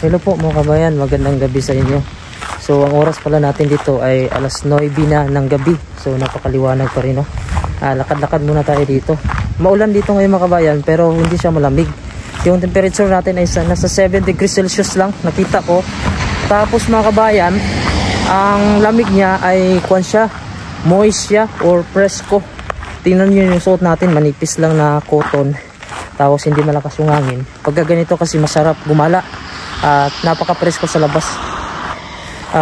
Hello po mga kabayan, magandang gabi sa inyo. So ang oras pala natin dito ay alas 9 na ng gabi. So napakaliwanag pa rin, no? Lakad-lakad muna tayo dito. Maulan dito ngayon mga kabayan, pero hindi siya malamig. Yung temperature natin ay nasa 7 degrees Celsius lang, nakita ko. Tapos mga kabayan, ang lamig niya ay moist siya or fresco. Tingnan nyo yung suot natin, manipis lang na cotton. Tapos hindi malakas yung hangin. Pagka ganito kasi masarap gumala. At napaka-presko sa labas.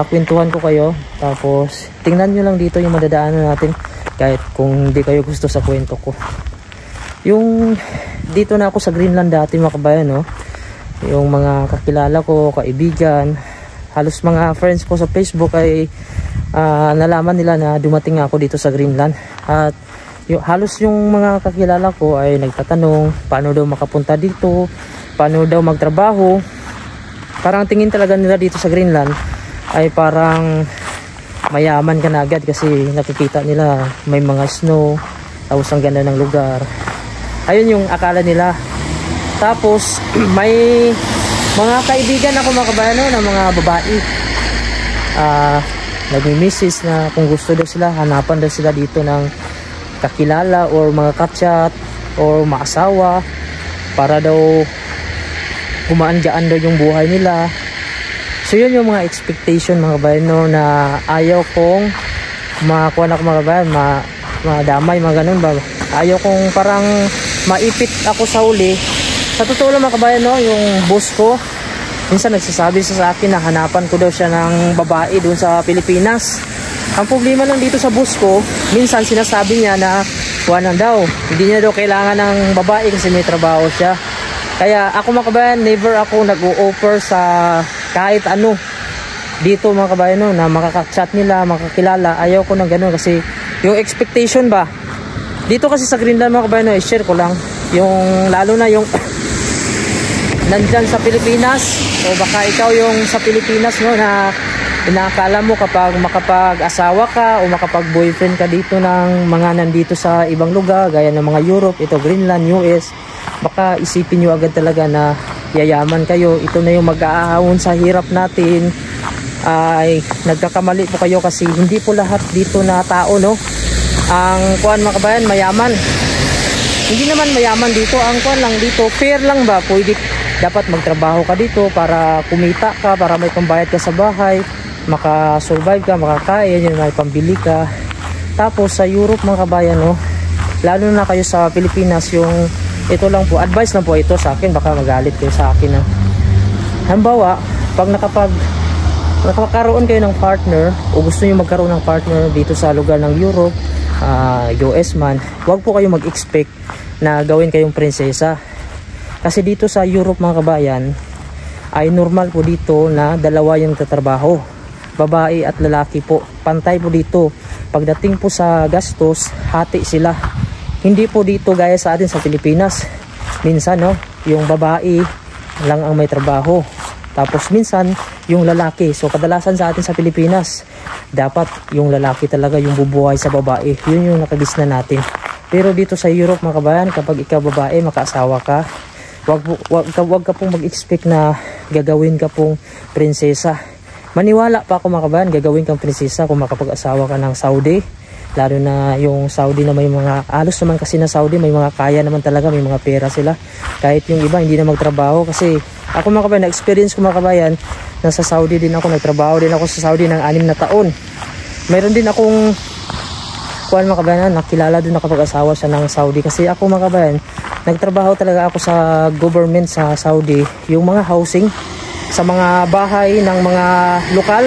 Kwentuhan ko kayo. Tapos tingnan nyo lang dito yung madadaanan natin. Kahit kung hindi kayo gusto sa kwento ko. Yung dito na ako sa Greenland dati mga kabayan, no? Yung mga kakilala ko, kaibigan, halos mga friends ko sa Facebook ay nalaman nila na dumating ako dito sa Greenland. At halos yung mga kakilala ko ay nagtatanong paano daw makapunta dito, paano daw magtrabaho. Parang tingin talaga nila dito sa Greenland ay parang mayaman ka na agad kasi nakikita nila may mga snow, tapos ang ganda ng lugar. Ayun yung akala nila. Tapos may mga kaibigan ako mga kabayan, no, na mga babae. Nagmi-message na kung gusto daw sila, hanapan daw sila dito ng kakilala or mga kachat or maasawa para daw gumaan-gaan daw yung buhay nila. So yun yung mga expectation mga kabayan, no, na ayaw kong makakuha na ako mga kabayan, madamay mga ganun ba. Ayaw kong parang maipit ako sa uli. Sa totoo lang mga kabayan, no, yung boss ko minsan nagsasabi sa akin na hanapan ko daw siya ng babae doon sa Pilipinas. Ang problema lang dito sa boss ko, minsan sinasabi niya na wala daw, hindi niya daw kailangan ng babae kasi may trabaho siya. Kaya ako mga kabayan, never ako nag-o-offer sa kahit ano dito mga kabayan, no, na makaka-chat nila, makakilala. Ayaw ko ng gano'n kasi yung expectation ba dito kasi sa Greenland mga kabayan, no, i-share ko lang yung lalo na yung nandyan sa Pilipinas o baka ikaw yung sa Pilipinas, no, na inaakala mo kapag makapag-asawa ka o makapag-boyfriend ka dito ng mga nandito sa ibang lugar gaya ng mga Europe, ito Greenland, US, baka isipin nyo agad talaga na yayaman kayo. Ito na yung mag-aahon sa hirap natin. Ay nagkakamali po kayo kasi hindi po lahat dito na tao, no, ang kuan mga kabayan mayaman. Hindi naman mayaman dito, ang kuan lang dito fair lang ba, pwede dapat magtrabaho ka dito para kumita ka, para may pambayad ka sa bahay, makasurvive ka, makakain, yun, may pambili ka. Tapos sa Europe mga kabayan, no, lalo na kayo sa Pilipinas, yung ito lang po, advice lang po ito sa akin, baka magalit kayo sa akin na halimbawa, pag nakakaroon kayo ng partner o gusto niyo magkaroon ng partner dito sa lugar ng Europe, US man, huwag po kayo mag-expect na gawin kayong prinsesa. Kasi dito sa Europe mga kabayan ay normal po dito na dalawa yung tatrabaho, babae at lalaki po, pantay po dito. Pagdating po sa gastos, hati sila. Hindi po dito gaya sa atin sa Pilipinas. Minsan, no, yung babae lang ang may trabaho. Tapos minsan yung lalaki. So kadalasan sa atin sa Pilipinas, dapat yung lalaki talaga yung bubuhay sa babae. Yun yung nakagisna natin. Pero dito sa Europe mga kabayan, kapag ikaw babae, makaasawa ka, wag ka pong mag-expect na gagawin ka pong prinsesa. Maniwala pa ako mga kabayan, gagawin kang prinsesa kung makapag-asawa ka ng Saudi. Lalo na yung Saudi na may mga, alos naman kasi na Saudi may mga kaya naman talaga, may mga pera sila. Kahit yung iba hindi na magtrabaho. Kasi ako mga kabayan, na-experience ko mga kabayan, nasa Saudi din ako, nagtrabaho din ako sa Saudi ng 6 na taon. Mayroon din akong kuwan mga kabayan, nakilala din nakapag-asawa siya ng Saudi. Kasi ako mga kabayan, nagtrabaho talaga ako sa government sa Saudi, yung mga housing sa mga bahay ng mga lokal.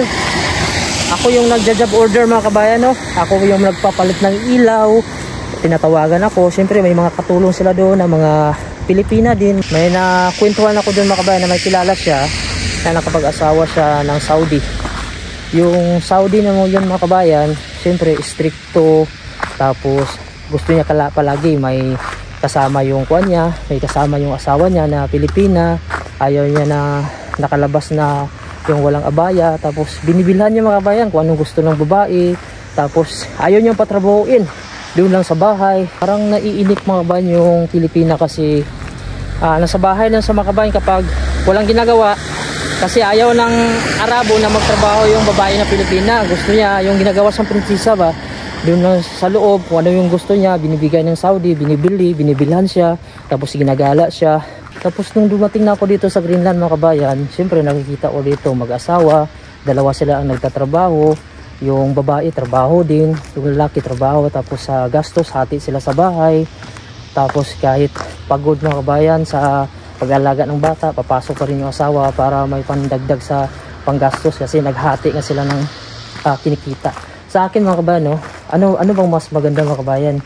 Ako yung nagja-job order mga kabayan, no? Ako yung nagpapalit ng ilaw, tinatawagan ako. Siyempre may mga katulong sila doon na mga Pilipina din. May nakwentuhan ako doon mga kabayan na may kilala siya na nakapag-asawa siya ng Saudi. Yung Saudi na mo yun mga kabayan, siyempre stricto. Tapos gusto niya palagi may kasama yung kuwan niya, may kasama yung asawa niya na Pilipina. Ayaw niya na nakalabas na yung walang abaya. Tapos binibilhan niya mga kabayan kung anong gusto ng babae. Tapos ayaw niyang patrabahuin doon lang sa bahay. Parang naiinip mga kabayan yung Pilipina kasi nasa bahay lang sa mga kabayan kapag walang ginagawa, Kasi ayaw ng Arabo na magtrabaho yung babae na Pilipina. Gusto niya yung ginagawa sa prinsesa ba, doon lang sa loob, kung ano yung gusto niya, binibigay ng Saudi, binibilhan siya, tapos ginagala siya. Tapos nung dumating na ako dito sa Greenland mga kabayan, siyempre nakikita ko dito mag-asawa, dalawa sila ang nagtatrabaho, yung babae trabaho din, yung lalaki trabaho, tapos sa gastos hati sila sa bahay. Tapos kahit pagod mga kabayan sa pag-alaga ng bata, papasok pa rin yung asawa para may pandagdag sa panggastos kasi naghati nga sila ng kinikita. Sa akin mga kabayan, no, ano bang mas maganda mga kabayan?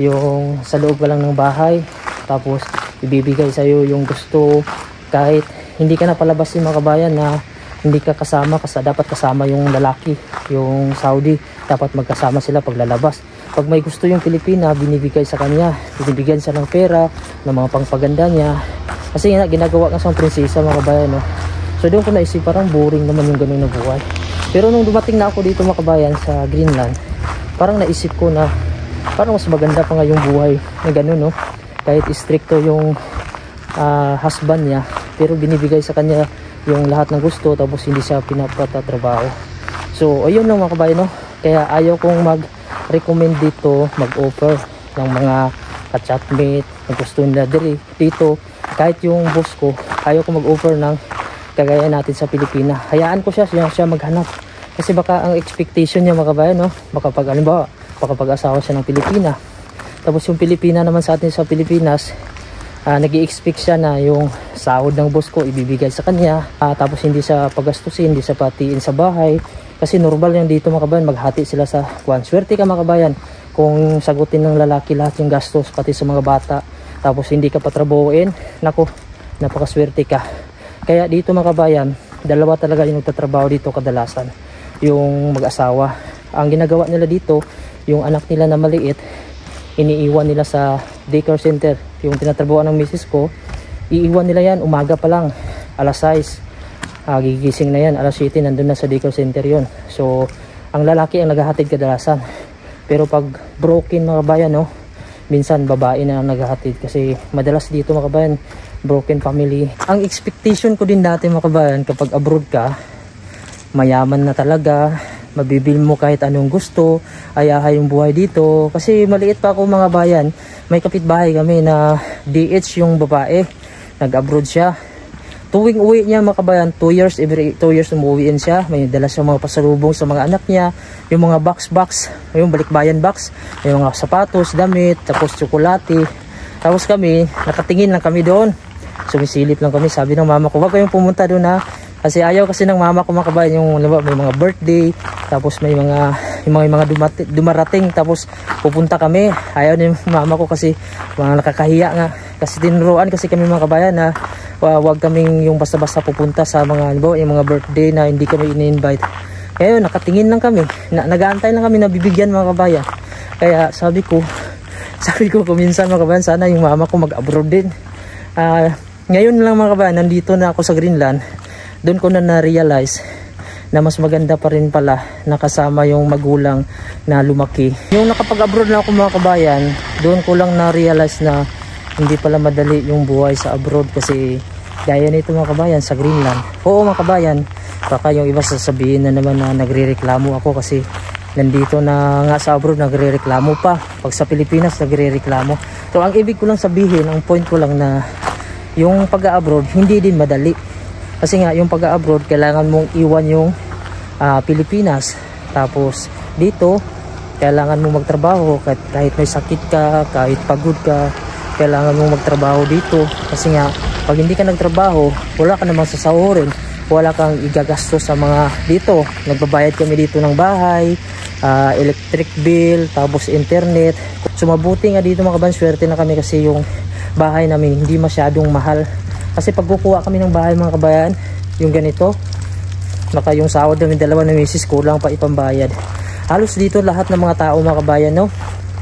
Yung sa loob ka lang ng bahay, tapos ibibigay sa iyo yung gusto, kahit hindi ka na palabasin mga kabayan na hindi ka kasama, kasi dapat kasama yung lalaki, yung Saudi, dapat magkasama sila paglalabas. Pag may gusto yung Pilipina, binibigay sa kanya, binibigyan siya ng pera, ng mga pangpaganda niya. Kasi nga, ginagawa nga sa prinsesa mga kabayan, no? So doon ko naisip, parang boring naman yung ganun na buhay. Pero nung dumating na ako dito mga kabayan sa Greenland, parang naisip ko na parang mas maganda pa nga yung buhay na ganun, no? Kahit stricto yung husband niya, pero binibigay sa kanya yung lahat ng gusto, tapos hindi siya pinapatatrabaho. So ayun lang mga kabayan, no? Kaya ayaw kong mag-recommend dito, mag-offer ng mga ka-chatmate na gusto nila dito. Kahit yung boss ko, ayaw ko mag-offer ng kagaya natin sa Pilipinas. Hayaan ko siya maghanap. Kasi baka ang expectation niya mga kabayan, no? Baka pag halimbawa, baka pag-asawa siya ng Pilipina. Tapos yung Pilipina naman sa atin sa Pilipinas, nag-i-expect siya na yung sahod ng boss ko ibibigay sa kanya. Tapos hindi siya pagastusin, hindi siya patiin sa bahay. Kasi normal yan dito mga kabayan, maghati sila sa kwan. Swerte ka mga kabayan kung sagutin ng lalaki lahat yung gastos, pati sa mga bata. Tapos hindi ka patrabahuin, naku, napakaswerte ka. Kaya dito mga kabayan, dalawa talaga yung nagtatrabaho dito kadalasan, yung mag-asawa. Ang ginagawa nila dito, yung anak nila na maliit, iniiwan nila sa daycare center. Yung tinatrabahoan ng misis ko, iiwan nila yan umaga pa lang, alas 6. Gigising na yan, alas 7 nandun na sa daycare center yon. So ang lalaki ang naghahatid kadalasan. Pero pag broken mga kabayan, no, minsan babae na ang naghahatid. Kasi madalas dito mga kabayan, broken family. Ang expectation ko din dati mga kabayan, kapag abroad ka, mayaman na talaga, mabibil mo kahit anong gusto, ayahay yung buhay dito. Kasi maliit pa ako mga bayan, may kapitbahay kami na DH yung babae, nag-abroad siya. Tuwing uwi niya mga kabayan, 2 years, every 2 years umuwiin siya. May dala siya mga pasalubong sa mga anak niya, yung mga box, yung balikbayan box, yung mga sapatos, damit, tapos tsokolate. Tapos kami, nakatingin lang kami doon, sumisilip lang kami. Sabi ng mama ko, wag kayong pumunta doon ha, kasi ayaw kasi ng mama ko mga kabayan, yung may mga birthday, tapos may mga dumarating, tapos pupunta kami. Ayaw ni mama ko kasi mga nakakahiya nga, kasi tinuruan kasi kami mga kabayan na wag kaming yung basta-basta pupunta sa mga yung mga birthday na hindi kami ini-invite. Kaya nakatingin lang kami, nag-aantay lang kami na bibigyan mga kabayan. Kaya sabi ko kuminsan mga kabayan, sana yung mama ko mag-abroad din. Ngayon lang mga kabayan, nandito na ako sa Greenland, doon ko na na-realize na mas maganda pa rin pala nakasama yung magulang na lumaki. Yung nakapag-abroad na ako mga kabayan, doon ko lang na-realize na hindi pala madali yung buhay sa abroad. Kasi gaya nito mga kabayan sa Greenland, oo mga kabayan, baka yung iba sasabihin na naman na nagre-reklamo ako kasi nandito na nga sa abroad nagre-reklamo pa, pag sa Pilipinas nagre-reklamo. So ang ibig ko lang sabihin, ang point ko lang na yung pag-abroad hindi din madali. Kasi nga yung pag-abroad kailangan mong iwan yung Pilipinas, tapos dito kailangan mong magtrabaho kahit may sakit ka, kahit pagod ka, kailangan mong magtrabaho dito. Kasi nga pag hindi ka nagtrabaho, wala ka namang sasahurin, wala kang igagastos sa mga dito. Nagbabayad kami dito ng bahay, electric bill, tapos internet. So mabuti nga dito mga kabayan, swerte na kami kasi yung bahay namin hindi masyadong mahal. Kasi pag kukuha kami ng bahay mga kabayan, yung ganito, naka yung sahod namin dalawa na misis, kulang pa ipambayad. Halos dito lahat ng mga tao mga kabayan, no,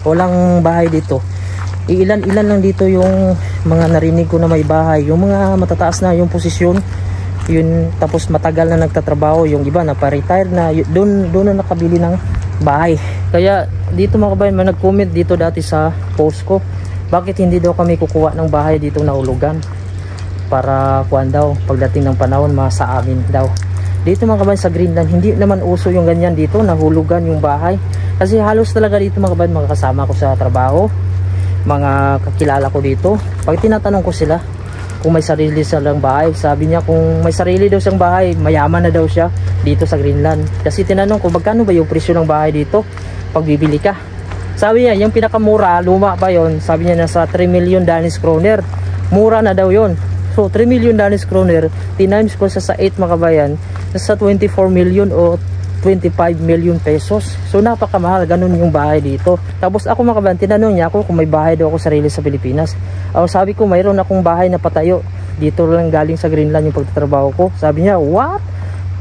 walang bahay dito. Ilan-ilan lang dito yung mga narinig ko na may bahay, yung mga matataas na yung posisyon, yun, tapos matagal na nagtatrabaho, yung iba na pa-retire na, doon na nakabili ng bahay. Kaya dito mga kabayan, may nag-comment dito dati sa post ko, bakit hindi daw kami kukuha ng bahay dito na ulugan. para kuan daw pagdating ng panahon sa amin daw. Dito mga kabayan sa Greenland, hindi naman uso yung ganyan dito, nahulugan yung bahay. Kasi halos talaga dito mga kabayan, mga kasama ko sa trabaho, mga kakilala ko dito, pag tinatanong ko sila kung may sarili silang bahay, sabi niya kung may sarili daw siyang bahay, mayaman na daw siya dito sa Greenland. Kasi tinanong ko, magkano ba yung presyo ng bahay dito pag bibili ka? Sabi niya, yung pinakamura, luma pa yon, sabi niya nasa 3 million Danish kroner. Mura na daw yon. So 3 million Danish kroner, tinimes ko sa 8 mga kabayan, nasa 24 million o 25 million pesos. So napakamahal, ganun yung bahay dito. Tapos ako mga kabayan, tinanong niya ako kung may bahay daw ako sarili sa Pilipinas. Sabi ko, mayroon akong bahay na patayo. Dito lang galing sa Greenland yung pagtatrabaho ko. Sabi niya, what?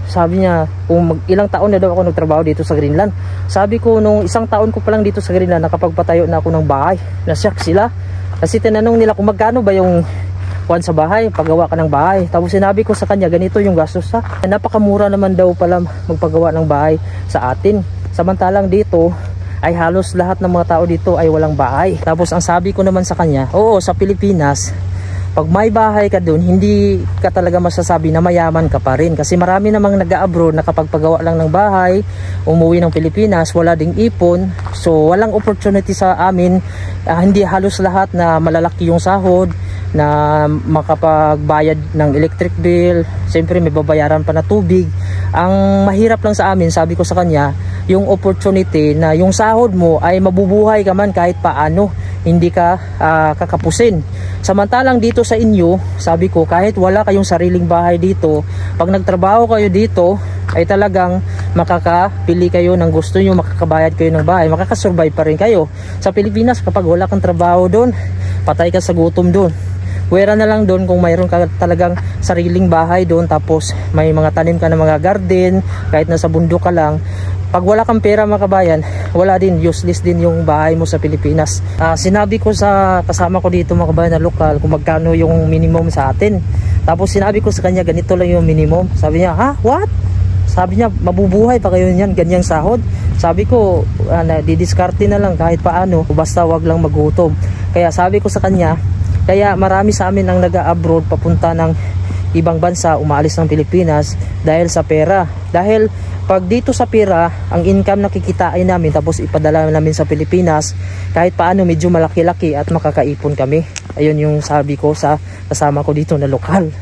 Sabi niya, kung ilang taon na daw ako nagtrabaho dito sa Greenland. Sabi ko, nung isang taon ko pa lang dito sa Greenland, nakapagpatayo na ako ng bahay. Nasyak sila. Kasi tinanong nila kung magkano ba yung kuan sa bahay, paggawa ka ng bahay. Tapos sinabi ko sa kanya, ganito yung gastos sa. Napakamura naman daw pala magpagawa ng bahay sa atin. Samantalang dito ay halos lahat ng mga tao dito ay walang bahay. Tapos ang sabi ko naman sa kanya, oo, sa Pilipinas, pag may bahay ka dun, hindi ka talaga masasabi na mayaman ka pa rin. Kasi marami namang nag-a-abroad na kapag pagawa lang ng bahay, umuwi ng Pilipinas, wala ding ipon. So walang opportunity sa amin. Hindi halos lahat na malalaki yung sahod, na makapagbayad ng electric bill, siyempre may babayaran pa na tubig. Ang mahirap lang sa amin, sabi ko sa kanya, yung opportunity na yung sahod mo ay mabubuhay ka man kahit paano, hindi ka kakapusin. Samantalang dito sa inyo, sabi ko, kahit wala kayong sariling bahay dito, pag nagtrabaho kayo dito ay talagang makakapili kayo ng gusto nyo, makakabayad kayo ng bahay, makakasurvive pa rin kayo. Sa Pilipinas, kapag wala kang trabaho doon, patay ka sa gutom doon. Pwera na lang doon kung mayroon ka talagang sariling bahay doon, tapos may mga tanim ka na mga garden, kahit nasa bundok ka lang. Pag wala kang pera mga kabayan, wala din, useless din yung bahay mo sa Pilipinas. Sinabi ko sa kasama ko dito mga kabayan na lokal kung magkano yung minimum sa atin. Tapos sinabi ko sa kanya, ganito lang yung minimum. Sabi niya, ha? What? Sabi niya, mabubuhay pa kayo niyan, ganyang sahod? Sabi ko, didiskarte na lang kahit paano, basta wag lang magutom. Kaya sabi ko sa kanya, kaya marami sa amin ang nag-a-abroad papunta ng ibang bansa, umaalis ng Pilipinas dahil sa pera. Dahil pag dito sa pera, ang income na kikitain namin tapos ipadala namin sa Pilipinas, kahit paano medyo malaki-laki at makakaipon kami. Ayun yung sabi ko sa kasama ko dito na lokal.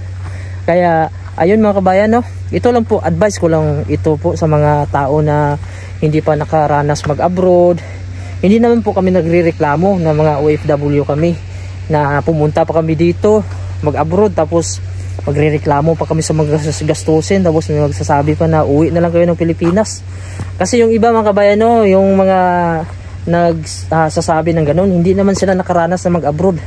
Kaya ayun mga kabayan, no? Ito lang po, advice ko lang ito po sa mga tao na hindi pa nakaranas mag-abroad. Hindi naman po kami nagrereklamo na mga OFW kami, na pumunta pa kami dito mag-abroad tapos magrereklamo pa kami sa mga gastusin, tapos may magsasabi pa na uwi na lang kayo ng Pilipinas. Kasi yung iba mga kabayan, no, yung mga nagsasabi ng ganun, hindi naman sila nakaranas na mag-abroad.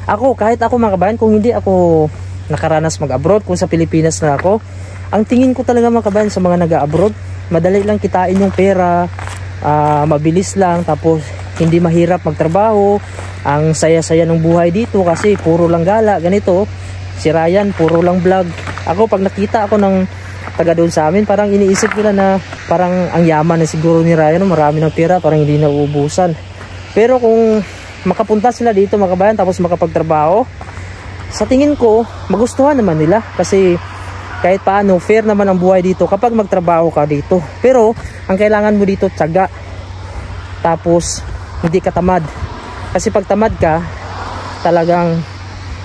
Ako, kahit ako mga kabayan, kung hindi ako nakaranas mag-abroad, kung sa Pilipinas na ako, ang tingin ko talaga mga kabayan sa mga nag-abroad, madali lang kitain yung pera, mabilis lang, tapos hindi mahirap magtrabaho. Ang saya-saya ng buhay dito kasi puro lang gala. Ganito, si Ryan puro lang vlog. Ako pag nakita ako ng taga doon sa amin, parang iniisip nila na parang ang yaman na siguro ni Ryan, marami ng pera, parang hindi na uubusan. Pero kung makapunta sila dito mga kabayan tapos makapagtrabaho, sa tingin ko magustuhan naman nila. Kasi kahit paano fair naman ang buhay dito kapag magtrabaho ka dito. Pero ang kailangan mo dito tiyaga, tapos hindi ka tamad. Kasi pag tamad ka, talagang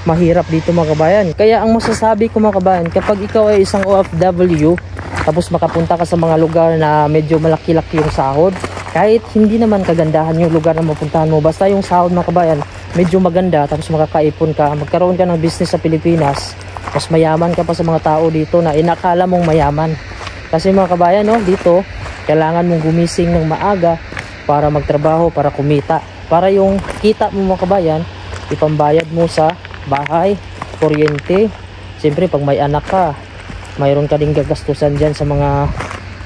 mahirap dito mga kabayan. Kaya ang masasabi ko mga kabayan, kapag ikaw ay isang OFW, tapos makapunta ka sa mga lugar na medyo malaki-laki yung sahod, kahit hindi naman kagandahan yung lugar na mapuntahan mo, basta yung sahod mga kabayan medyo maganda, tapos makakaipon ka, magkaroon ka ng business sa Pilipinas, mas mayaman ka pa sa mga tao dito na inakala mong mayaman. Kasi mga kabayan, no, dito kailangan mong gumising ng maaga para magtrabaho, para kumita, para yung kita mo mga kabayan ipambayad mo sa bahay, kuryente. Siyempre pag may anak ka, mayroon ka ding gagastusan dyan sa mga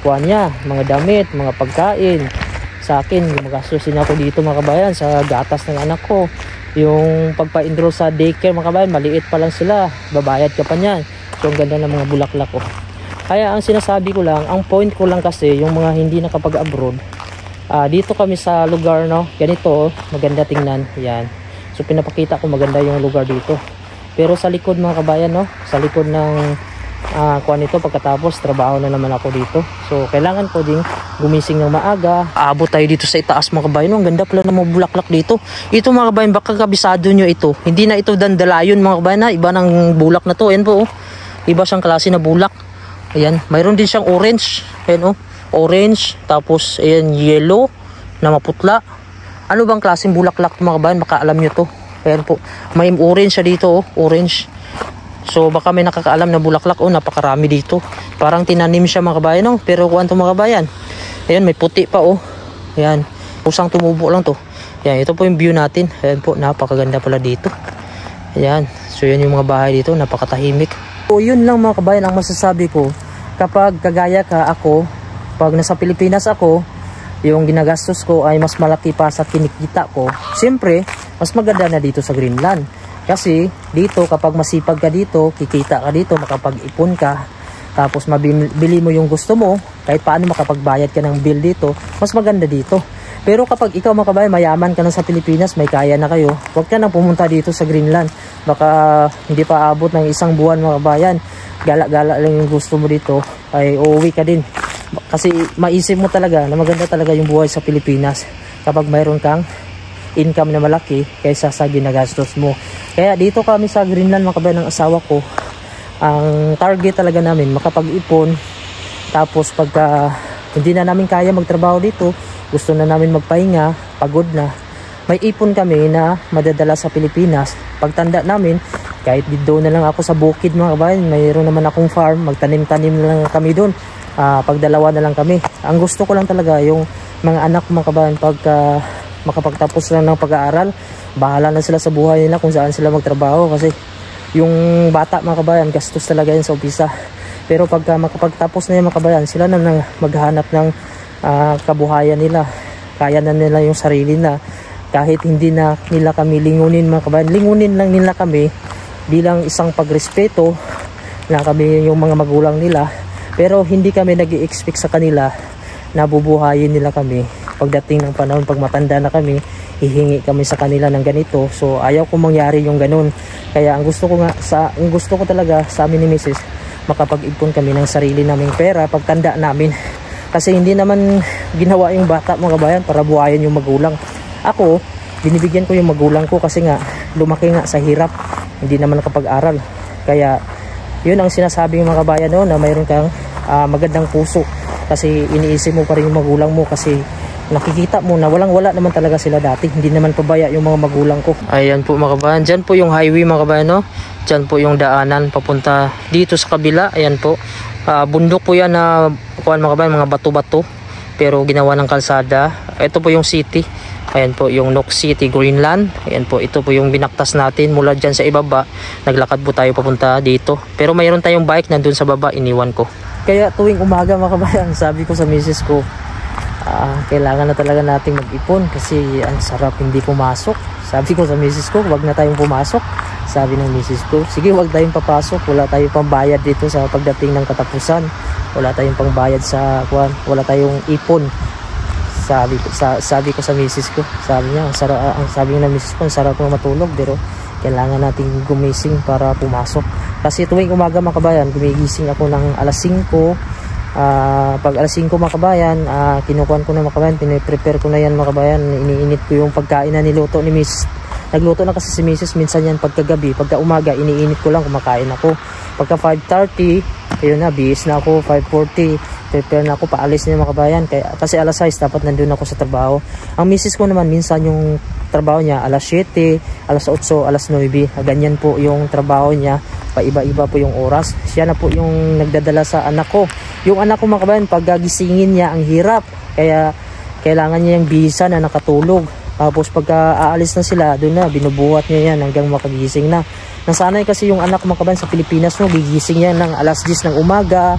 kuanya, mga damit, mga pagkain. Sa akin, gumagastusin ako dito mga kabayan sa gatas ng anak ko. Yung pagpa-enroll sa daycare mga kabayan, maliit pa lang sila, babayad ka pa niyan. So ang ganda ng mga bulaklak ko. Kaya ang sinasabi ko lang, ang point ko lang kasi yung mga hindi nakapag-abroad, dito kami sa lugar, no, ganito, maganda tingnan, yan. So pinapakita ko maganda yung lugar dito. Pero sa likod mga kabayan, no, sa likod ng kuan nito, pagkatapos trabaho na naman ako dito. So kailangan ko ding gumising ng maaga. Aabot tayo dito sa itaas mga kabayan. Ang ganda pala ng mga bulaklak dito. Ito mga kabayan, baka kabisado nyo ito. Hindi na ito dandalayon mga kabayan, ha. Iba ng bulak na to. Ayan po, oh. Iba siyang klase na bulak. Ayan, mayroon din siyang orange. Ayan, oh, orange. Tapos ayan, yellow na maputla. Ano bang klaseng bulaklak mga kabayan? Baka alam nyo to. Ayan po, may orange siya dito, oh, orange. So baka may nakakaalam na bulaklak, oh, napakarami dito. Parang tinanim siya mga kabayan, oh. Pero kuan to mga kabayan. Ayan, may puti pa, oh. Ayan, pusang tumubo lang to. Ayan, ito po yung view natin. Ayan po, napakaganda pala dito. Ayan, so yan yung mga bahay dito, napakatahimik. So yun lang mga kabayan ang masasabi ko. Kapag kagaya ka ako, pag nasa Pilipinas ako, yung ginagastos ko ay mas malaki pa sa kinikita ko. Siyempre, mas maganda na dito sa Greenland. Kasi dito kapag masipag ka dito, kikita ka dito, makapag-ipon ka, tapos mabili mo yung gusto mo, kahit paano makapagbayad ka ng bill dito, mas maganda dito. Pero kapag ikaw mga kabayan, mayaman ka na sa Pilipinas, may kaya na kayo, huwag ka nang pumunta dito sa Greenland. Baka hindi pa abot ng isang buwan mga kabayan, gala-gala lang yung gusto mo dito, ay uuwi ka din. Kasi maisip mo talaga na maganda talaga yung buhay sa Pilipinas kapag mayroon kang income na malaki kaysa sa ginagastos mo. Kaya dito kami sa Greenland mga kabayan ng asawa ko, ang target talaga namin makapag-ipon. Tapos pagka hindi na namin kaya magtrabaho dito, gusto na namin magpahinga, pagod na, may ipon kami na madadala sa Pilipinas. Pagtanda namin, kahit dito na lang ako sa bukid mga kabayan, mayroon naman akong farm, magtanim-tanim na lang kami doon. Pagdalawa na lang kami. Ang gusto ko lang talaga yung mga anak mga kabayan, pagka makapagtapos lang ng pag-aaral, bahala na sila sa buhay nila kung saan sila magtrabaho. Kasi yung bata mga kabayan, gastos talaga yan sa umpisa. Pero pagka makapagtapos na yung mga kabayan, sila na maghanap ng kabuhayan nila. Kaya na nila yung sarili na. Kahit hindi na nila kami lingunin mga kabayan, lingunin lang nila kami bilang isang pagrespeto na kami yung mga magulang nila. Pero hindi kami nag-i-expect sa kanila na bubuhayin nila kami. Pagdating ng panahon, pag matanda na kami, hihingi kami sa kanila ng ganito. So ayaw ko mangyari yung ganun. Kaya ang gusto ko talaga sa amin ni Mrs., makapag-ipon kami ng sarili naming pera pagtanda namin. Kasi hindi naman ginawa yung bata mga kabayan para buhayin yung magulang. Ako, binibigyan ko yung magulang ko kasi nga lumaki nga sa hirap, hindi naman nakapag-aral. Kaya yun ang sinasabi ng mga kabayan, no, na mayroon kang magandang puso. Kasi iniisip mo pa rin yung magulang mo, kasi nakikita mo na walang-wala naman talaga sila dati. Hindi naman pabaya yung mga magulang ko. Ayan po mga kabayan. Diyan po yung highway mga kabayan, no? Diyan po yung daanan papunta dito sa kabila. Ayan po. Bundok po yan na kuan mga kabayan, mga bato-bato. Pero ginawa ng kalsada. Ito po yung city. Ayan po yung Nuuk City, Greenland. Ayan po, ito po yung binaktas natin mula dyan sa ibaba. Naglakad po tayo papunta dito. Pero mayroon tayong bike nandun sa baba, iniwan ko. Kaya tuwing umaga mga kabayan, sabi ko sa misis ko, kailangan na talaga nating mag-ipon kasi ang sarap hindi pumasok. Sabi ko sa misis ko, wag na tayong pumasok. Sabi ng misis ko, sige, wag tayong papasok, wala tayong pambayad dito sa pagdating ng katapusan, wala tayong pangbayad sa kuwan, wala tayong ipon. Sabi ko sa misis ko, sabi niya, sabi ng misis ko, ang sarap na matulog, pero kailangan nating gumising para pumasok. Kasi tuwing umaga mga kabayan, gumigising ako ng alas 5. Pag alas 5 mga kabayan, kinukuhan ko na mga kabayan, piniprepare ko na yan mga kabayan, iniinit ko yung pagkain na niluto ni miss. Nagluto na kasi si misis minsan yan pagkagabi, pagka umaga iniinit ko lang, kumakain ako. Pagka 5:30, ayun na, bihis na ako. 5:40, prepare na ako, paalis niya mga kabayan, kasi alas 6 dapat nandun ako sa trabaho. Ang misis ko naman minsan yung trabaho niya alas 7, alas 8, alas 9, ganyan po yung trabaho niya, paiba-iba po yung oras. Siya na po yung nagdadala sa anak ko. Yung anak ko mga kabayan, pag gagisingin niya ang hirap, kaya kailangan niya yung bisa na nakatulog. Tapos pagka aalis na sila, doon na binubuhat niya yan hanggang makagising na. Nasanay kasi yung anak mga kabayan sa Pilipinas, no, gigising yan ng alas 10 ng umaga,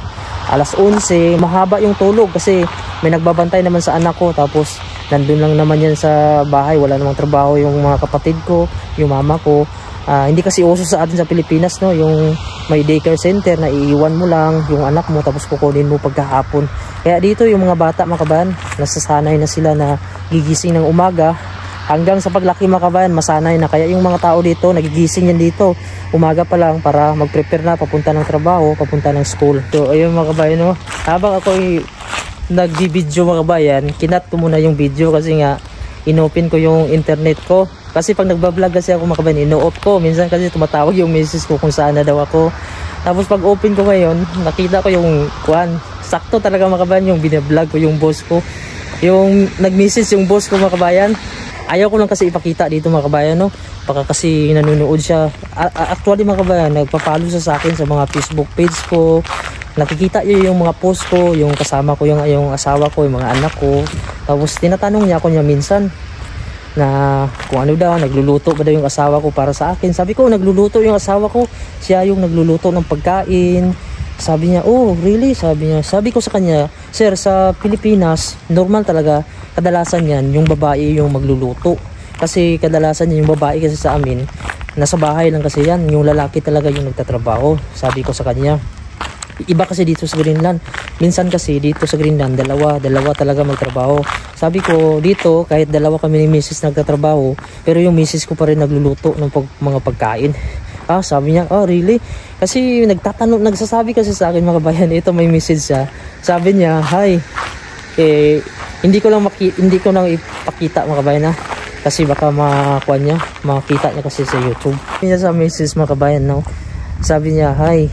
alas 11, mahaba yung tulog kasi may nagbabantay naman sa anak ko. Tapos nandun lang naman yan sa bahay, wala namang trabaho yung mga kapatid ko, yung mama ko. Hindi kasi uso sa atin sa Pilipinas, no, yung may daycare center na iiwan mo lang yung anak mo tapos kukunin mo pagkahapon. Kaya dito yung mga bata mga kabayan, nasasanay na sila na gigising ng umaga, hanggang sa paglaki mga kabayan, masanay na. Kaya yung mga tao dito, nagigising yan dito umaga pa lang para mag-prepare na papunta ng trabaho, papunta ng school. So ayun mga kabayan, no? Habang ako nag-video mga kabayan, kinat ko muna yung video kasi nga inopen ko yung internet ko. Kasi pag nagbablog kasi ako mga kabayan, ino-off ko. Minsan kasi tumatawag yung message ko kung saan na daw ako. Tapos pag open ko ngayon, nakita ko yung sakto talaga mga kabayan, yung binablog ko yung boss ko. Yung nag-message yung boss ko mga kabayan. Ayaw ko lang kasi ipakita dito mga kabayan, no? Baka kasi nanonood siya. Actually mga kabayan, nagpa-follow siya sa akin sa mga Facebook page ko. Nakikita niyo yung mga post ko, yung kasama ko, yung asawa ko, yung mga anak ko. Tapos tinatanong niya ako minsan na kung ano daw, nagluluto ba daw yung asawa ko para sa akin. Sabi ko, nagluluto yung asawa ko. Siya yung nagluluto ng pagkain. Sabi niya, oh really? Sabi niya. Sabi ko sa kanya, sir, sa Pilipinas, normal talaga, kadalasan yan, yung babae yung magluluto. Kasi kadalasan yan, yung babae kasi sa amin, nasa bahay lang kasi yan. Yung lalaki talaga yung nagtatrabaho. Sabi ko sa kanya. Iba kasi dito sa Greenland. Minsan kasi dito sa Greenland, dalawa talaga magtrabaho. Sabi ko dito, kahit dalawa kami ni Mrs. nagtatrabaho, pero yung Mrs. ko pa rin nagluluto ng mga pagkain. Sabi niya, oh really? Kasi nagsasabi kasi sa akin mga kabayan, ito may message siya. Sabi niya, hi, hindi ko lang ipakita mga kabayan, ha? Kasi baka makita niya kasi sa YouTube. Sabi niya sa message mga kabayan, no? Sabi niya, hi,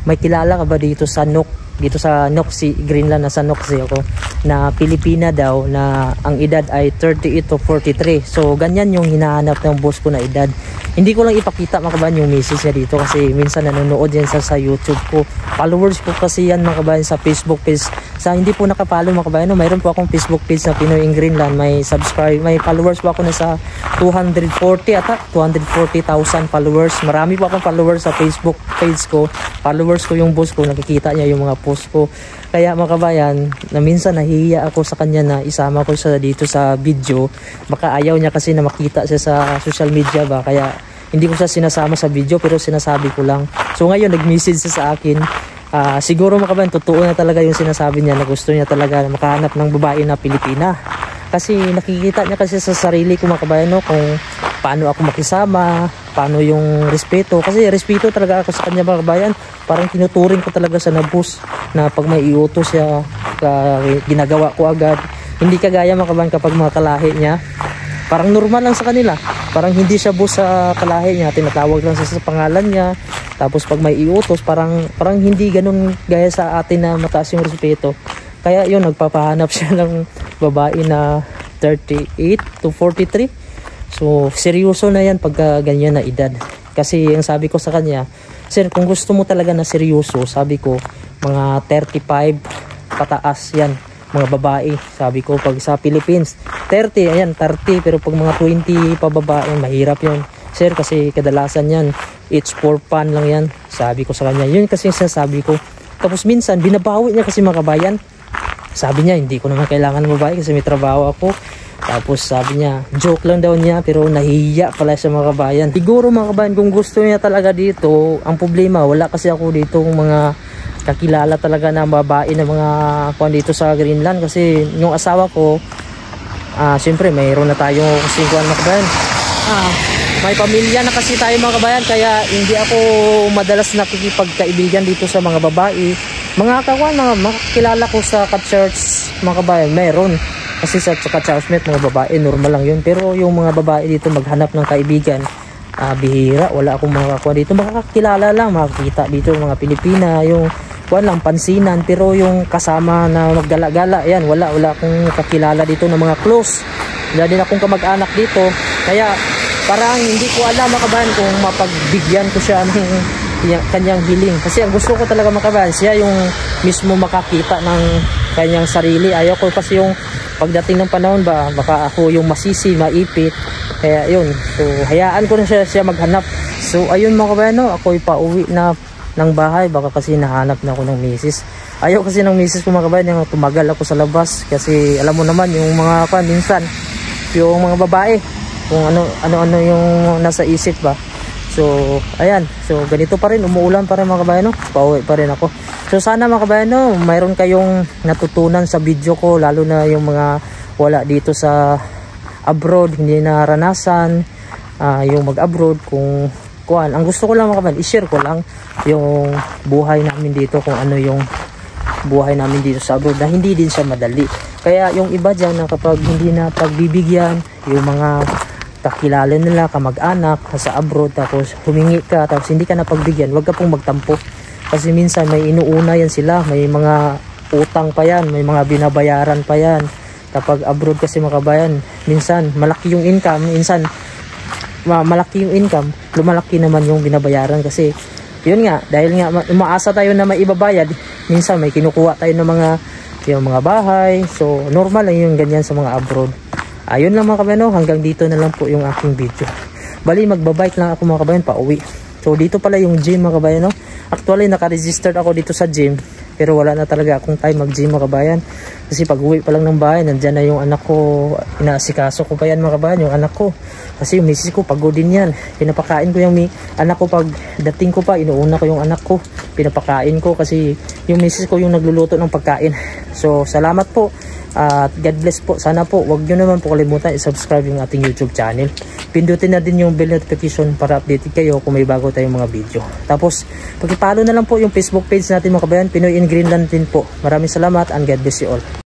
may kilala ka ba dito sa Noxie, Greenland, nasa Noxie ako, na Pilipina daw na ang edad ay 38 to 43. So ganyan yung hinahanap ng boss ko na edad. Hindi ko lang ipakita mga kabayan yung message niya dito kasi minsan nanonood yan sa YouTube ko. Followers ko kasi yan mga kabayan sa Facebook page. Sa hindi po nakapollow mga kabayan, no, mayroon po akong Facebook page na Pinoy in Greenland. May followers po ako na sa 240,000 followers. Marami po akong followers sa Facebook page ko. Followers ko yung boss ko, nakikita niya yung mga post ko. Kaya mga kabayan, na minsan nahihiya ako sa kanya na isama ko siya dito sa video. Baka ayaw niya kasi na makita siya sa social media ba. Kaya hindi ko siya sinasama sa video pero sinasabi ko lang. So ngayon nag-message siya sa akin. Siguro mga kabayan, totoo na talaga yung sinasabi niya na gusto niya talaga makahanap ng babae na Pilipina. Kasi nakikita niya kasi sa sarili ko mga kabayan, no, kung paano ako makisama, paano yung respeto. Kasi respeto talaga ako sa kanya mga kabayan. Parang tinuturing ko talaga sa boss na pag may iutos siya, ginagawa ko agad. Hindi kagaya mga kabayan kapag mga kalahi niya. Parang normal lang sa kanila. Parang hindi siya boss sa kalahi niya. Tinatawag lang sa pangalan niya. Tapos pag may iutos, parang hindi ganun gaya sa atin na mataas yung respeto. Kaya yun, nagpapahanap siya ng babae na 38 to 43. So, seryoso na yan pagka ganyan na edad. Kasi ang sabi ko sa kanya, sir, kung gusto mo talaga na seryoso, sabi ko, mga 35 pataas yan, mga babae. Sabi ko, pag sa Philippines, 30, ayan, 30. Pero pag mga 20 pababa, yan, mahirap yun. Sir, kasi kadalasan yan, it's for fun lang yan. Sabi ko sa kanya, yun kasi yung sinasabi ko. Tapos minsan, binabawi niya kasi mga kabayan. Sabi niya, hindi ko naman kailangan ng babae kasi may trabaho ako. Tapos sabi niya, joke lang daw niya, pero nahihiya pala sa mga kabayan. Siguro mga kabayan, kung gusto niya talaga dito, ang problema, wala kasi ako dito mga kakilala talaga na babae na mga dito sa Greenland. Kasi yung asawa ko, siyempre mayroon na tayo kasi mga kabayan. May pamilya na kasi tayo mga kabayan, kaya hindi ako madalas nakikipagkaibigan dito sa mga babae. Mga kawan, mga kilala ko sa ka-church mga kabayan, meron. Kasi sa ka-churchmate, mga babae, normal lang yun. Pero yung mga babae dito maghanap ng kaibigan, bihira, wala akong mga kakuha dito. Makakilala lang, makakita dito mga Pilipina, yung lang pansinan. Pero yung kasama na maggala-gala, yan, wala akong kakilala dito ng mga close. Wala din akong kamag-anak dito. Kaya parang hindi ko alam mga kabayan kung mapagbigyan ko siya ng kanyang hiling. Kasi ang gusto ko talaga mga kabayan, siya yung mismo makakita ng kanyang sarili. Ayaw ko kasi yung pagdating ng panahon ba, baka ako yung masisi, maipit. Kaya yun, so hayaan ko na siya maghanap. So ayun mga kabayan, no, ako ipauwi na ng bahay, baka kasi nahanap na ako ng misis. Ayaw kasi ng misis ko mga kabayan, yung tumagal ako sa labas. Kasi alam mo naman yung mga minsan, yung mga babae, kung ano yung nasa isip ba. So ayan, so ganito pa rin, umuulan pa rin mga kabayan, no? Pauwi pa rin ako. So sana mga kabayan, no, mayroon kayong natutunan sa video ko, lalo na yung mga wala dito sa abroad, hindi naranasan yung mag-abroad. Kung kuan, ang gusto ko lang mga kabayan, i-share ko lang yung buhay namin dito, kung ano yung buhay namin dito sa abroad, na hindi din siya madali. Kaya yung iba dyan na kapag hindi na pagbibigyan yung mga kakilala nila, kamag-anak sa abroad, tapos humingi ka tapos hindi ka na pagbigyan, wag ka pong magtampo. Kasi minsan may inuuna yan sila, may mga utang pa yan, may mga binabayaran pa yan. Kapag abroad kasi mga kabayan, minsan malaki yung income, minsan malaki yung income, lumalaki naman yung binabayaran. Kasi yun nga, dahil nga umaasa tayo na may ibabayad, minsan may kinukuha tayo ng mga bahay. So normal lang yung ganyan sa mga abroad. Ayun lang mga kabayan, hanggang dito na lang po yung aking video. Bali magbabike lang ako mga kabayan pa uwi. So dito pala yung gym mga kabayan. Actually naka-registered ako dito sa gym, pero wala na talaga akong time mag-gym mga kabayan. Kasi pag uwi pa lang ng bahay, nandyan na yung anak ko, inaasikaso ko pa yan mga kabayan, yung anak ko. Kasi yung misis ko pagod din yan, pinapakain ko yung anak ko. Pag dating ko pa, inuuna ko yung anak ko, pinapakain ko, kasi yung misis ko yung nagluluto ng pagkain. So salamat po at God bless po. Sana po wag nyo naman po kalimutan i-subscribe yung ating YouTube channel, pindutin na din yung bell notification para updated kayo kung may bago tayong mga video. Tapos pag-follow na lang po yung Facebook page natin mga kabayan, Pinoy in Greenland din po. Maraming salamat and God bless you all.